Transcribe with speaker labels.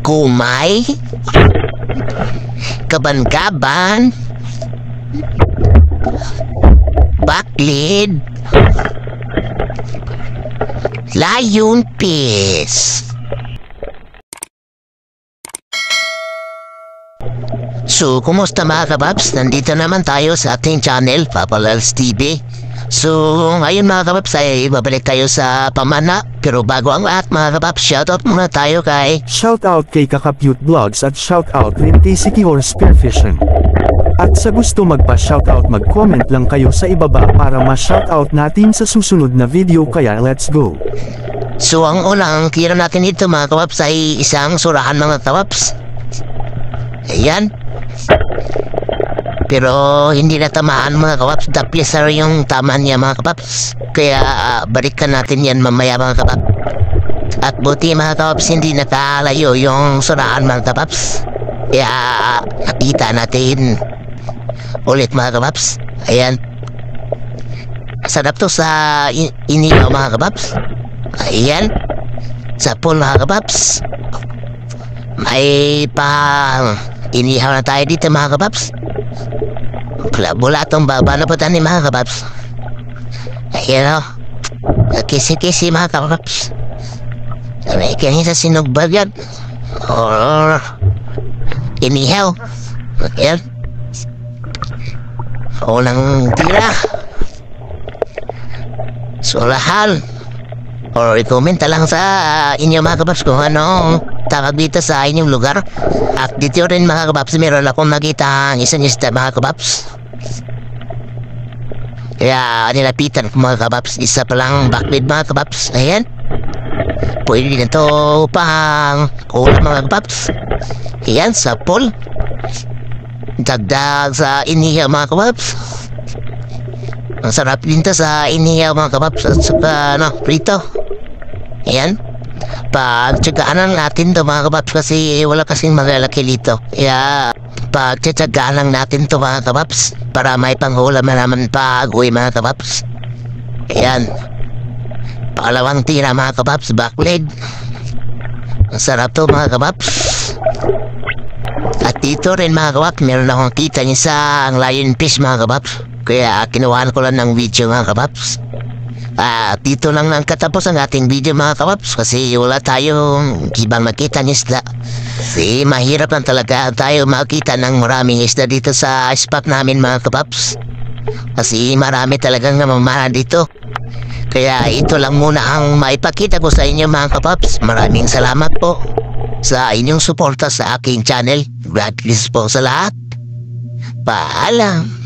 Speaker 1: Kumay, kaban-kaban, baklid, layon pis. So, kumusta mga kababs? Nandito naman tayo sa ating channel, Papa Lals TV. So, ngayon mga kababs ay babalik tayo sa pamana. Pero bago ang lahat mga kababs, shoutout muna tayo kay
Speaker 2: Shoutout kay Kakapute Vlogs at shoutout rin kay Sikihor Spearfishing. At sa gusto magpa-shoutout mag-comment lang kayo sa ibaba para ma-shoutout natin sa susunod na video, kaya let's go!
Speaker 1: So, ang unang tira natin dito mga kababs ay isang surahan mga kababs. Ayan. Pero hindi na tamaan mga kababs. Dapiasar yung tama niya mga kababs. Kaya balikan natin yan mamaya mga kababs. At buti mga kababs hindi nakalayo yung surahan mga kababs. Kaya nakita natin ulit mga kababs. Ayan. Sarap to sa inihaw mga kababs. Ayan. Sa pool mga kababs. May pa inihaw na tayo dito mga kababs. Bulatong baba na po tayo mga kababs. Ayan o. Kisi-kisi mga kababs. May kanya sa sinugbag yan. Or inihaw. Ayan. Unang tira. Sulahan. Or i-comment lang sa inyo mga kababs kung ano tawag dito sa inyong lugar. At dito rin mga kababs, meron akong nakita ang isang isda mga kababs. Kaya nilapitan ko mga kababs, isa palang backbid mga kababs. Ayan. Pwede na ito pang ulam mga kababs. Ayan, sa pool. Dagdag sa inihaw mga kababs. Ang sarap din to sa inihaw mga kababs at saka prito. Ayan. Pagtsagaan natin to mga kababs kasi wala kasing malalaki dito. Kaya pagtsagaan lang natin to mga kababs para may panghulam na naman pag-uwi mga kababs. Ayan. Pangalawang tira mga kababs, backleg. Ang sarap to mga kababs. At dito rin mga kababs, meron akong kita niya sa ang lion fish mga kababs. Kaya kinuhaan ko lang ng video mga kababs. Dito lang nang katapos ang ating video mga kababs kasi wala tayong ibang makita ng isda. Kasi mahirap lang talaga tayo makita ng maraming isda dito sa spot namin mga kababs. Kasi marami talagang namamana dito. Kaya ito lang muna ang maipakita ko sa inyo mga kababs. Maraming salamat po sa inyong suporta sa aking channel. God bless po sa lahat. Paalam.